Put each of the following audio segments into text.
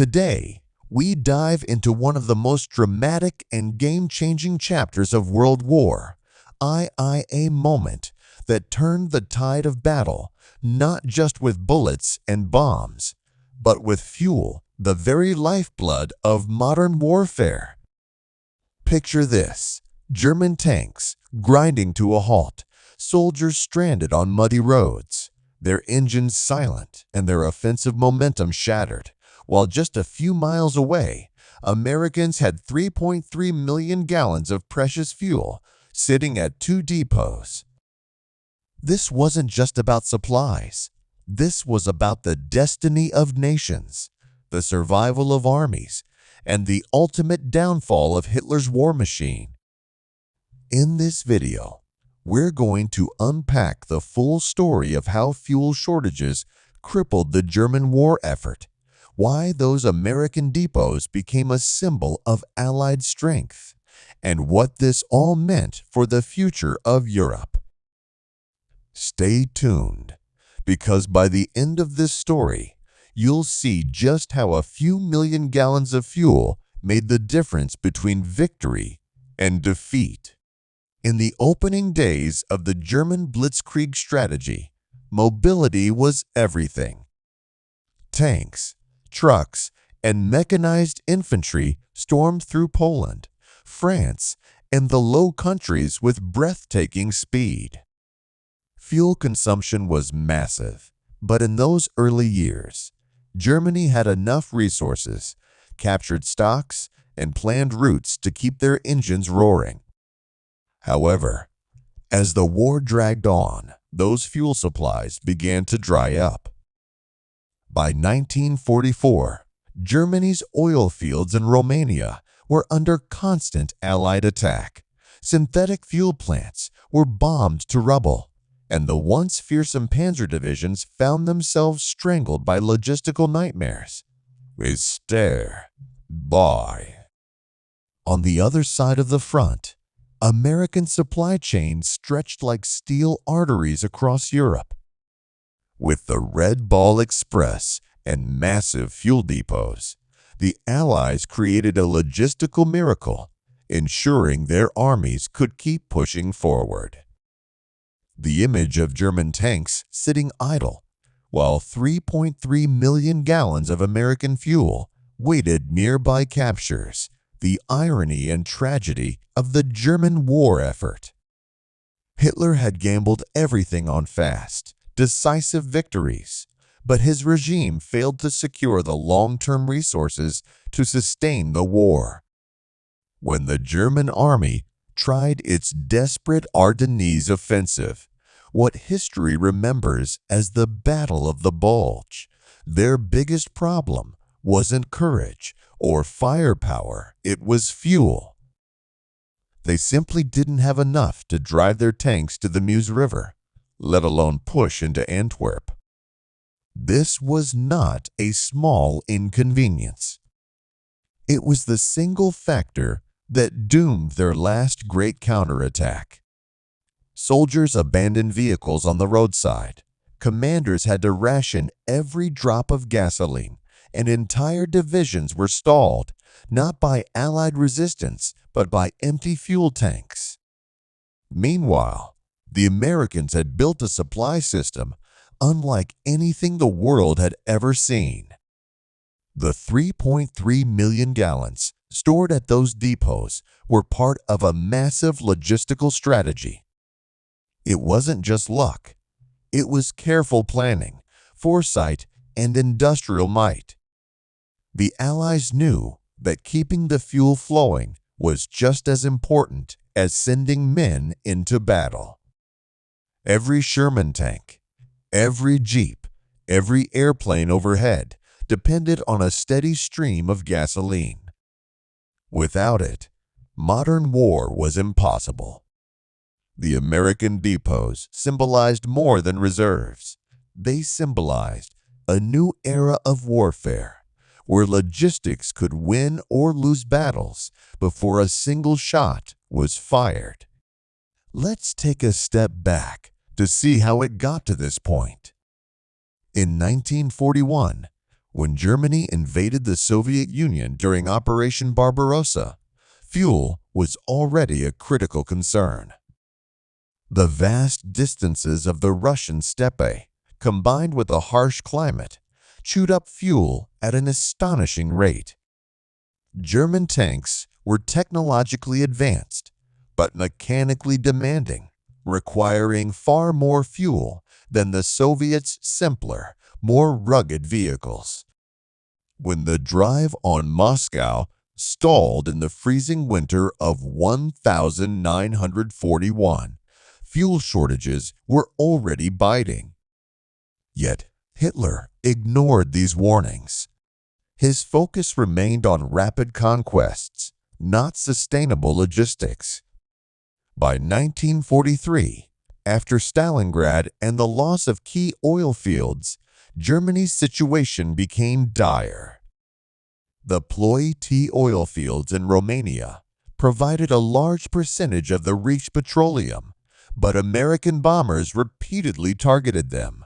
Today, we dive into one of the most dramatic and game-changing chapters of World War, a moment that turned the tide of battle, not just with bullets and bombs, but with fuel, the very lifeblood of modern warfare. Picture this: German tanks grinding to a halt, soldiers stranded on muddy roads, their engines silent and their offensive momentum shattered, while just a few miles away, Americans had 3.3 million gallons of precious fuel sitting at two depots. This wasn't just about supplies. This was about the destiny of nations, the survival of armies, and the ultimate downfall of Hitler's war machine. In this video, we're going to unpack the full story of how fuel shortages crippled the German war effort, why those American depots became a symbol of Allied strength, and what this all meant for the future of Europe. Stay tuned, because by the end of this story, you'll see just how a few million gallons of fuel made the difference between victory and defeat. In the opening days of the German Blitzkrieg strategy, mobility was everything. Tanks, trucks, and mechanized infantry stormed through Poland, France, and the Low Countries with breathtaking speed. Fuel consumption was massive, but in those early years, Germany had enough resources, captured stocks, and planned routes to keep their engines roaring. However, as the war dragged on, those fuel supplies began to dry up. By 1944, Germany's oil fields in Romania were under constant Allied attack. Synthetic fuel plants were bombed to rubble, and the once fearsome panzer divisions found themselves strangled by logistical nightmares. On the other side of the front, American supply chains stretched like steel arteries across Europe. With the Red Ball Express and massive fuel depots, the Allies created a logistical miracle, ensuring their armies could keep pushing forward. The image of German tanks sitting idle, while 3.3 million gallons of American fuel waited nearby captures the irony and tragedy of the German war effort. Hitler had gambled everything on fast, decisive victories, but his regime failed to secure the long-term resources to sustain the war. When the German army tried its desperate Ardennes offensive, what history remembers as the Battle of the Bulge, their biggest problem wasn't courage or firepower, it was fuel. They simply didn't have enough to drive their tanks to the Meuse River, let alone push into Antwerp. This was not a small inconvenience. It was the single factor that doomed their last great counterattack. Soldiers abandoned vehicles on the roadside. Commanders had to ration every drop of gasoline, and entire divisions were stalled, not by Allied resistance, but by empty fuel tanks. Meanwhile, the Americans had built a supply system unlike anything the world had ever seen. The 3.3 million gallons stored at those depots were part of a massive logistical strategy. It wasn't just luck. It was careful planning, foresight, and industrial might. The Allies knew that keeping the fuel flowing was just as important as sending men into battle. Every Sherman tank, every Jeep, every airplane overhead depended on a steady stream of gasoline. Without it, modern war was impossible. The American depots symbolized more than reserves. They symbolized a new era of warfare, where logistics could win or lose battles before a single shot was fired. Let's take a step back to see how it got to this point. In 1941, When Germany invaded the Soviet Union during Operation Barbarossa, fuel was already a critical concern. The vast distances of the Russian steppe, combined with a harsh climate, chewed up fuel at an astonishing rate. German tanks were technologically advanced, but mechanically demanding, requiring far more fuel than the Soviets' simpler, more rugged vehicles. When the drive on Moscow stalled in the freezing winter of 1941, fuel shortages were already biting. Yet Hitler ignored these warnings. His focus remained on rapid conquests, not sustainable logistics. By 1943, after Stalingrad and the loss of key oil fields, Germany's situation became dire. The Ploiești oil fields in Romania provided a large percentage of the reached petroleum, but American bombers repeatedly targeted them.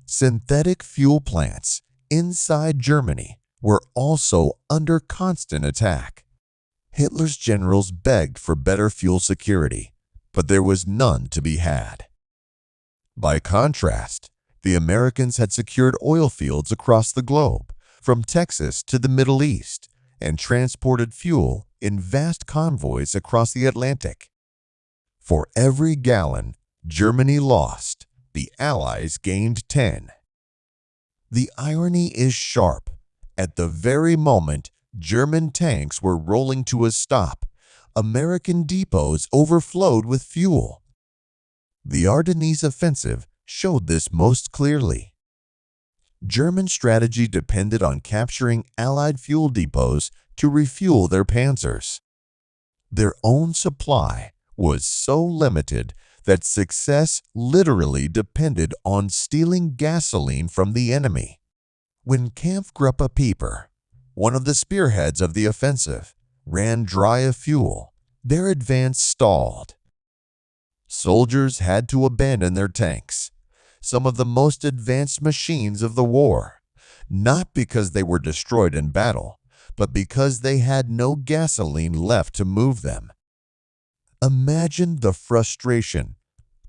Synthetic fuel plants inside Germany were also under constant attack. Hitler's generals begged for better fuel security, but there was none to be had. By contrast, the Americans had secured oil fields across the globe, from Texas to the Middle East, and transported fuel in vast convoys across the Atlantic. For every gallon Germany lost, the Allies gained 10. The irony is sharp. At the very moment German tanks were rolling to a stop, American depots overflowed with fuel. The Ardennes offensive showed this most clearly. German strategy depended on capturing Allied fuel depots to refuel their panzers. Their own supply was so limited that success literally depended on stealing gasoline from the enemy. When Kampfgruppe Pieper, one of the spearheads of the offensive, ran dry of fuel, their advance stalled. Soldiers had to abandon their tanks, some of the most advanced machines of the war, not because they were destroyed in battle, but because they had no gasoline left to move them. Imagine the frustration.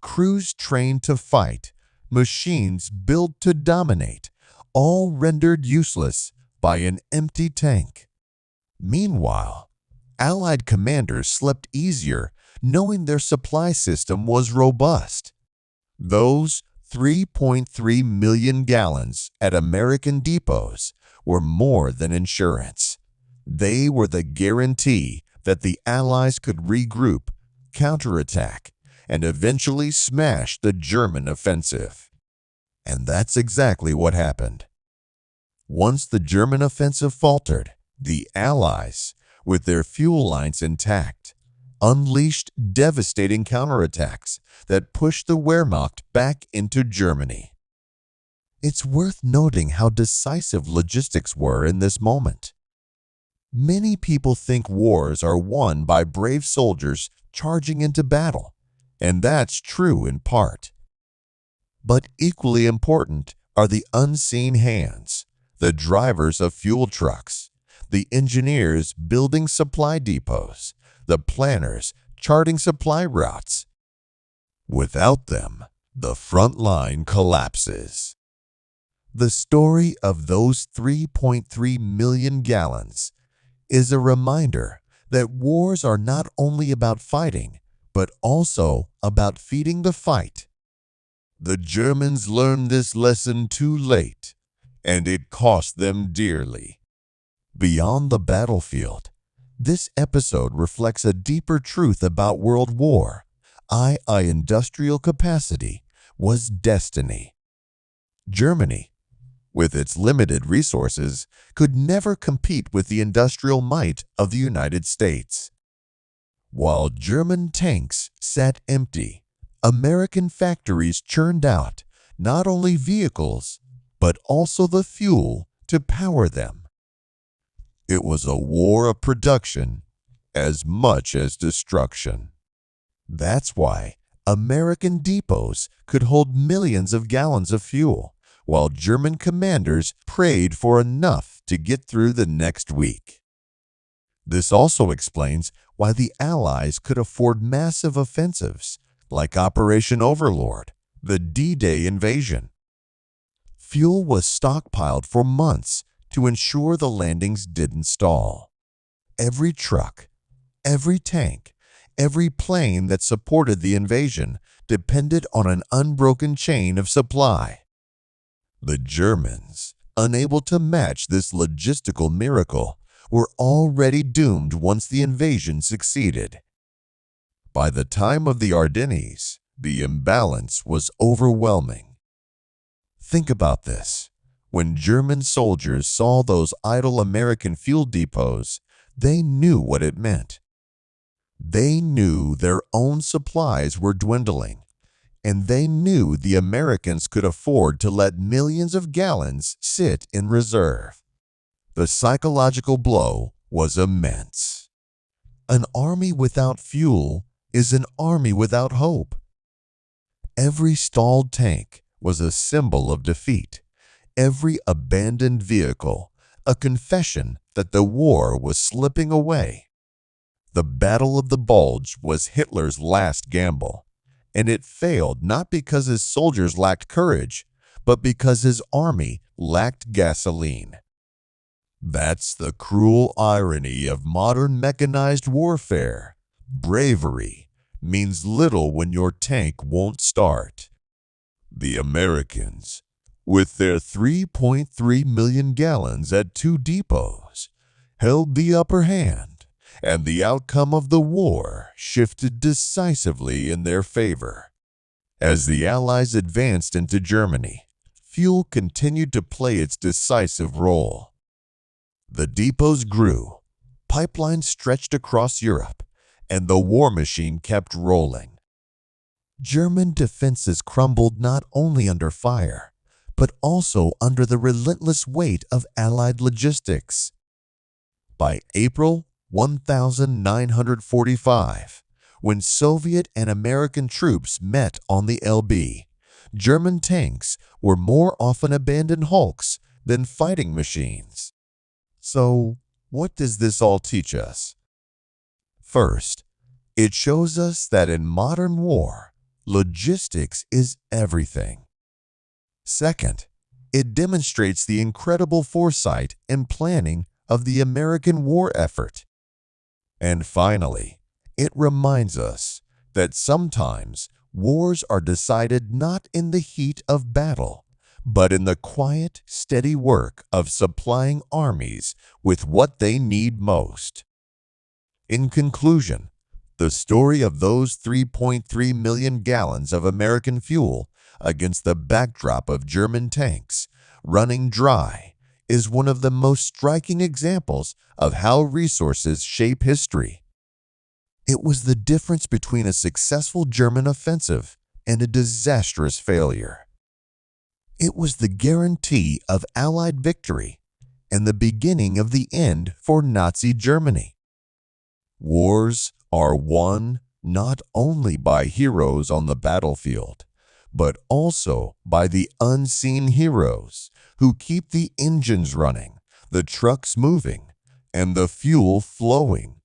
Crews trained to fight, machines built to dominate, all rendered useless by an empty tank. Meanwhile, Allied commanders slept easier knowing their supply system was robust. Those 3.3 million gallons at American depots were more than insurance. They were the guarantee that the Allies could regroup, counterattack, and eventually smash the German offensive. And that's exactly what happened. Once the German offensive faltered, the Allies, with their fuel lines intact, unleashed devastating counterattacks that pushed the Wehrmacht back into Germany. It's worth noting how decisive logistics were in this moment. Many people think wars are won by brave soldiers charging into battle, and that's true in part. But equally important are the unseen hands, the drivers of fuel trucks, the engineers building supply depots, the planners charting supply routes. Without them, the front line collapses. The story of those 3.3 million gallons is a reminder that wars are not only about fighting, but also about feeding the fight. The Germans learned this lesson too late, and it cost them dearly. Beyond the battlefield, this episode reflects a deeper truth about World War. Industrial capacity was destiny. Germany, with its limited resources, could never compete with the industrial might of the United States. While German tanks sat empty, American factories churned out not only vehicles, but also the fuel to power them. It was a war of production as much as destruction. That's why American depots could hold millions of gallons of fuel, while German commanders prayed for enough to get through the next week. This also explains why the Allies could afford massive offensives like Operation Overlord, the D-Day invasion. Fuel was stockpiled for months to ensure the landings didn't stall. Every truck, every tank, every plane that supported the invasion depended on an unbroken chain of supply. The Germans, unable to match this logistical miracle, were already doomed once the invasion succeeded. By the time of the Ardennes, the imbalance was overwhelming. Think about this. When German soldiers saw those idle American fuel depots, they knew what it meant. They knew their own supplies were dwindling, and they knew the Americans could afford to let millions of gallons sit in reserve. The psychological blow was immense. An army without fuel is an army without hope. Every stalled tank was a symbol of defeat. Every abandoned vehicle, a confession that the war was slipping away. The Battle of the Bulge was Hitler's last gamble, and it failed not because his soldiers lacked courage, but because his army lacked gasoline. That's the cruel irony of modern mechanized warfare. Bravery means little when your tank won't start. The Americans, with their 3.3 million gallons at 2 depots, held the upper hand, and the outcome of the war shifted decisively in their favor. As the Allies advanced into Germany, fuel continued to play its decisive role. The depots grew, pipelines stretched across Europe, and the war machine kept rolling. German defenses crumbled not only under fire, but also under the relentless weight of Allied logistics. By April 1945, when Soviet and American troops met on the Elbe, German tanks were more often abandoned hulks than fighting machines. So, what does this all teach us? First, it shows us that in modern war, logistics is everything. Second, it demonstrates the incredible foresight and planning of the American war effort. And finally, it reminds us that sometimes wars are decided not in the heat of battle, but in the quiet, steady work of supplying armies with what they need most. In conclusion, the story of those 3.3 million gallons of American fuel against the backdrop of German tanks running dry is one of the most striking examples of how resources shape history. It was the difference between a successful German offensive and a disastrous failure. It was the guarantee of Allied victory and the beginning of the end for Nazi Germany. Wars are won not only by heroes on the battlefield, but also by the unseen heroes who keep the engines running, the trucks moving, and the fuel flowing